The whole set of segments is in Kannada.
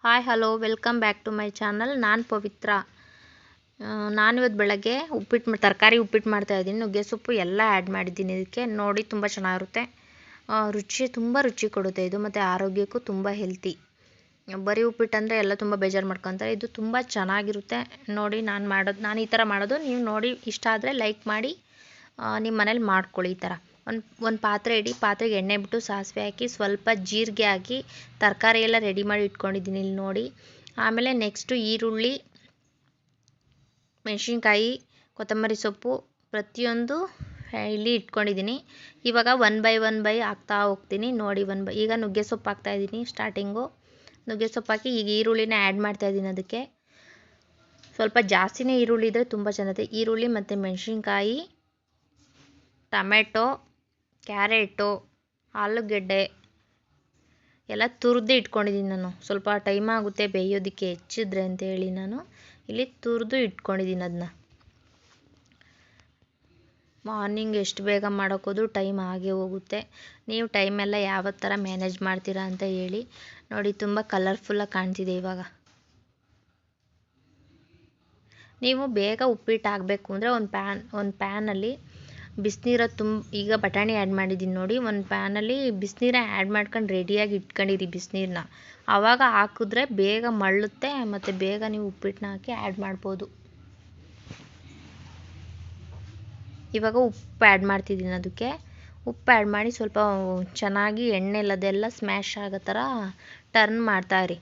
Hi hello welcome back to my channel. ನಾನು ಪವಿತ್ರ. ನಾನಿವತ್ತು ಬೆಳಗ್ಗೆ ತರಕಾರಿ ಉಪ್ಪಿಟ್ಟು ಮಾಡ್ತಾಯಿದ್ದೀನಿ. ನುಗ್ಗೆ ಸೊಪ್ಪು ಎಲ್ಲ ಆ್ಯಡ್ ಮಾಡಿದ್ದೀನಿ ಇದಕ್ಕೆ. ನೋಡಿ ತುಂಬ ಚೆನ್ನಾಗಿರುತ್ತೆ. ತುಂಬ ರುಚಿ ಕೊಡುತ್ತೆ ಇದು, ಮತ್ತು ಆರೋಗ್ಯಕ್ಕೂ ತುಂಬ ಹೆಲ್ತಿ. ಬರೀ ಉಪ್ಪಿಟ್ಟು ಅಂದರೆ ಎಲ್ಲ ತುಂಬ ಬೇಜಾರು ಮಾಡ್ಕೊತಾರೆ. ಇದು ತುಂಬ ಚೆನ್ನಾಗಿರುತ್ತೆ. ನೋಡಿ ನಾನು ಈ ಥರ ಮಾಡೋದು. ನೀವು ನೋಡಿ ಇಷ್ಟ ಆದರೆ ಲೈಕ್ ಮಾಡಿ ನಿಮ್ಮ ಮನೇಲಿ ಮಾಡ್ಕೊಳ್ಳಿ ಈ ಥರ. ಒಂದು ಪಾತ್ರೆ ಇಡಿ. ಪಾತ್ರೆಗೆ ಎಣ್ಣೆ ಬಿಟ್ಟು ಸಾಸಿವೆ ಹಾಕಿ ಸ್ವಲ್ಪ ಜೀರಿಗೆ ಹಾಕಿ ತರಕಾರಿ ಎಲ್ಲ ರೆಡಿ ಮಾಡಿ ಇಟ್ಕೊಂಡಿದ್ದೀನಿ ಇಲ್ಲಿ ನೋಡಿ. ಆಮೇಲೆ ನೆಕ್ಸ್ಟು ಈರುಳ್ಳಿ, ಮೆಣಸಿನ್ಕಾಯಿ, ಕೊತ್ತಂಬರಿ ಸೊಪ್ಪು ಪ್ರತಿಯೊಂದು ಇಲ್ಲಿ ಇಟ್ಕೊಂಡಿದ್ದೀನಿ. ಇವಾಗ ಒನ್ ಬೈ ಹಾಕ್ತಾ ಹೋಗ್ತೀನಿ ನೋಡಿ. ಈಗ ನುಗ್ಗೆ ಸೊಪ್ಪು ಹಾಕ್ತಾಯಿದ್ದೀನಿ ಸ್ಟಾರ್ಟಿಂಗು. ನುಗ್ಗೆ ಸೊಪ್ಪು ಹಾಕಿ ಈಗ ಈರುಳ್ಳಿನ ಆ್ಯಡ್ ಮಾಡ್ತಾಯಿದ್ದೀನಿ. ಅದಕ್ಕೆ ಸ್ವಲ್ಪ ಜಾಸ್ತಿನೇ ಈರುಳ್ಳಿ ಇದ್ದರೆ ತುಂಬ ಚೆನ್ನಾಗಿದೆ. ಈರುಳ್ಳಿ ಮತ್ತು ಮೆಣಸಿನ್ಕಾಯಿ, ಟೊಮೆಟೊ, ಕ್ಯಾರೆಟು, ಆಲೂಗೆಡ್ಡೆ ಎಲ್ಲ ತುರಿದು ಇಟ್ಕೊಂಡಿದ್ದೀನಿ ನಾನು. ಸ್ವಲ್ಪ ಟೈಮ್ ಆಗುತ್ತೆ ಬೇಯೋದಕ್ಕೆ ಹೆಚ್ಚಿದ್ರೆ ಅಂತೇಳಿ ನಾನು ಇಲ್ಲಿ ತುರಿದು ಇಟ್ಕೊಂಡಿದ್ದೀನಿ ಅದನ್ನ. ಮಾರ್ನಿಂಗ್ ಎಷ್ಟು ಬೇಗ ಮಾಡೋಕ್ಕೋದು ಟೈಮ್ ಆಗೇ ಹೋಗುತ್ತೆ. ನೀವು ಟೈಮೆಲ್ಲ ಯಾವ ಥರ ಮ್ಯಾನೇಜ್ ಮಾಡ್ತೀರಾ ಅಂತ ಹೇಳಿ. ನೋಡಿ ತುಂಬ ಕಲರ್ಫುಲ್ಲಾಗಿ ಕಾಣ್ತಿದೆ ಇವಾಗ. ನೀವು ಬೇಗ ಉಪ್ಪಿಟ್ಟು ಆಗಬೇಕು ಅಂದರೆ ಒಂದು ಪ್ಯಾನಲ್ಲಿ ಬಿಸಿನೀರು ಈಗ ಬಟಾಣಿ ಆ್ಯಡ್ ಮಾಡಿದ್ದೀನಿ ನೋಡಿ. ಒಂದು ಪ್ಯಾನಲ್ಲಿ ಬಿಸಿನೀರ ಆ್ಯಡ್ ಮಾಡ್ಕೊಂಡು ರೆಡಿಯಾಗಿ ಇಟ್ಕೊಂಡಿರಿ ಬಿಸಿನೀರನ್ನ. ಆವಾಗ ಹಾಕಿದ್ರೆ ಬೇಗ ಮಳ್ಳುತ್ತೆ, ಮತ್ತು ಬೇಗ ನೀವು ಉಪ್ಪಿಟ್ಟನ್ನ ಹಾಕಿ ಆ್ಯಡ್ ಮಾಡ್ಬೋದು. ಇವಾಗ ಉಪ್ಪು ಆ್ಯಡ್ ಮಾಡ್ತಿದ್ದೀನಿ. ಅದಕ್ಕೆ ಉಪ್ಪು ಆ್ಯಡ್ ಮಾಡಿ ಸ್ವಲ್ಪ ಚೆನ್ನಾಗಿ ಎಣ್ಣೆಲ್ಲದೆಲ್ಲ ಸ್ಮ್ಯಾಶ್ ಆಗೋ ಥರ ಟರ್ನ್ ಮಾಡ್ತಾಯಿರಿ.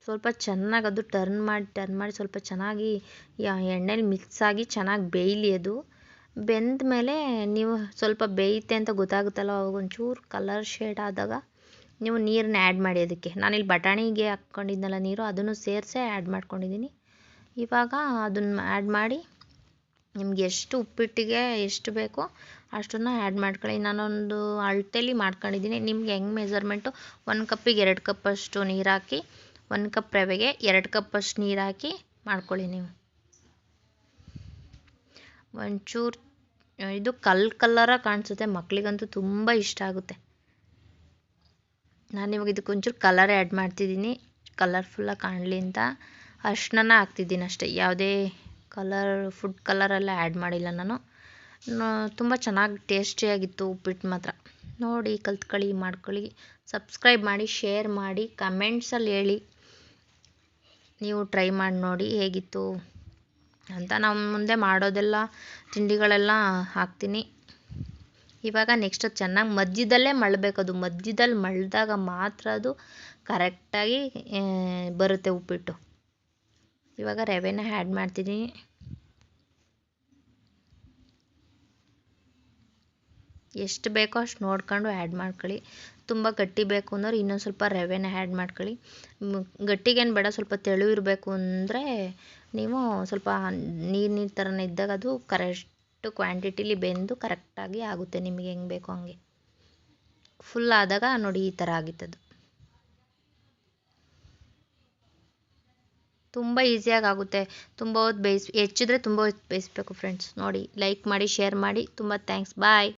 ಸ್ವಲ್ಪ ಚೆನ್ನಾಗಿ ಅದು ಟರ್ನ್ ಮಾಡಿ ಸ್ವಲ್ಪ ಚೆನ್ನಾಗಿ ಎಣ್ಣೆಲಿ ಮಿಕ್ಸ್ ಆಗಿ ಚೆನ್ನಾಗಿ ಬೇಯಲಿ. ಅದು ಬೆಂದ ಮೇಲೆ ನೀವು ಸ್ವಲ್ಪ ಬೇಯುತ್ತೆ ಅಂತ ಗೊತ್ತಾಗುತ್ತಲ್ಲ, ಅವಾಗ ಒಂಚೂರು ಕಲರ್ ಶೇಡ್ ಆದಾಗ ನೀವು ನೀರನ್ನ ಆ್ಯಡ್ ಮಾಡಿ ಅದಕ್ಕೆ. ನಾನಿಲ್ಲಿ ಬಟಾಣಿಗೆ ಹಾಕ್ಕೊಂಡಿದ್ನಲ್ಲ ನೀರು, ಅದನ್ನು ಸೇರಿಸೇ ಆ್ಯಡ್ ಮಾಡ್ಕೊಂಡಿದ್ದೀನಿ. ಇವಾಗ ಅದನ್ನು ಆ್ಯಡ್ ಮಾಡಿ ನಿಮ್ಗೆ ಎಷ್ಟು ಉಪ್ಪಿಟ್ಟಿಗೆ ಎಷ್ಟು ಬೇಕೋ ಅಷ್ಟನ್ನು ಆ್ಯಡ್ ಮಾಡ್ಕೊಳ್ಳಿ. ನಾನೊಂದು ಅಳತೆಲಿ ಮಾಡ್ಕೊಂಡಿದ್ದೀನಿ. ನಿಮ್ಗೆ ಹೆಂಗೆ ಮೆಜರ್ಮೆಂಟು, 1 ಕಪ್ಪಿಗೆ 2 ಕಪ್ಪಷ್ಟು ನೀರು ಹಾಕಿ, 1 ಕಪ್ ರವೆಗೆ 2 ಕಪ್ಪಷ್ಟು ನೀರು ಹಾಕಿ ಮಾಡ್ಕೊಳ್ಳಿ ನೀವು. ಒಂಚೂರು ಇದು ಕಲ್ಲರಾಗಿ ಕಾಣಿಸುತ್ತೆ, ಮಕ್ಕಳಿಗಂತೂ ತುಂಬ ಇಷ್ಟ ಆಗುತ್ತೆ. ನಾನಿವಾಗ ಇದಕ್ಕೆ ಒಂಚೂರು ಕಲರ್ ಆ್ಯಡ್ ಮಾಡ್ತಿದ್ದೀನಿ, ಕಲರ್ಫುಲ್ಲಾಗಿ ಕಾಣಲಿ ಅಂತ. ಅರ್ಶಿನ ಹಾಕ್ತಿದ್ದೀನಿ ಅಷ್ಟೇ, ಯಾವುದೇ ಫುಡ್ ಕಲರೆಲ್ಲ ಆ್ಯಡ್ ಮಾಡಿಲ್ಲ ನಾನು. ತುಂಬ ಚೆನ್ನಾಗಿ ಟೇಸ್ಟಿಯಾಗಿತ್ತು ಉಪ್ಪಿಟ್ಟು ಮಾತ್ರ. ನೋಡಿ ಕಲ್ತ್ಕೊಳ್ಳಿ, ಮಾಡ್ಕೊಳ್ಳಿ. ಸಬ್ಸ್ಕ್ರೈಬ್ ಮಾಡಿ, ಶೇರ್ ಮಾಡಿ, ಕಮೆಂಟ್ಸಲ್ಲಿ ಹೇಳಿ ನೀವು ಟ್ರೈ ಮಾಡಿ ನೋಡಿ ಹೇಗಿತ್ತು ಅಂತ. ನಾವು ಮುಂದೆ ಮಾಡೋದೆಲ್ಲ ತಿಂಡಿಗಳೆಲ್ಲ ಹಾಕ್ತೀನಿ. ಇವಾಗ ನೆಕ್ಸ್ಟ್ ಚೆನ್ನಾಗಿ ಮಧ್ಯದಲ್ಲೇ ಮಳ್ಳಬೇಕು. ಅದು ಮಧ್ಯದಲ್ಲಿ ಮಳ್ಳಿದಾಗ ಮಾತ್ರ ಅದು ಕರೆಕ್ಟಾಗಿ ಬರುತ್ತೆ ಉಪ್ಪಿಟ್ಟು. ಇವಾಗ ರವೆನ ಆ್ಯಡ್ ಮಾಡ್ತಿದ್ದೀನಿ. ಎಷ್ಟು ಬೇಕೋ ಅಷ್ಟು ನೋಡ್ಕೊಂಡು ಆ್ಯಡ್ ಮಾಡ್ಕೊಳ್ಳಿ. ತುಂಬ ಗಟ್ಟಿ ಬೇಕು ಅಂದ್ರೆ ಇನ್ನೊಂದು ಸ್ವಲ್ಪ ರವೆನ ಆ್ಯಡ್ ಮಾಡ್ಕೊಳ್ಳಿ. ಗಟ್ಟಿಗೇನು ಬೇಡ, ಸ್ವಲ್ಪ ತೆಳು ಇರಬೇಕು ಅಂದರೆ ನೀವು ಸ್ವಲ್ಪ ನೀರು ಥರನೇ ಇದ್ದಾಗ ಅದು ಕರೆಕ್ಟ್ ಕ್ವಾಂಟಿಟಿಲಿ ಬೆಂದು ಕರೆಕ್ಟಾಗಿ ಆಗುತ್ತೆ. ನಿಮಗೆ ಹೆಂಗೆ ಬೇಕೋ ಹಂಗೆ. ಫುಲ್ ಆದಾಗ ನೋಡಿ ಈ ಥರ ಆಗಿತ್ತದು. ತುಂಬ ಈಸಿಯಾಗಿ ಆಗುತ್ತೆ. ತುಂಬ ಹೊತ್ತು ಹೆಚ್ಚಿದ್ರೆ ತುಂಬ ಹೊತ್ತು ಬೇಯಿಸ್ಬೇಕು ಫ್ರೆಂಡ್ಸ್. ನೋಡಿ ಲೈಕ್ ಮಾಡಿ, ಶೇರ್ ಮಾಡಿ. ತುಂಬ ಥ್ಯಾಂಕ್ಸ್. ಬಾಯ್.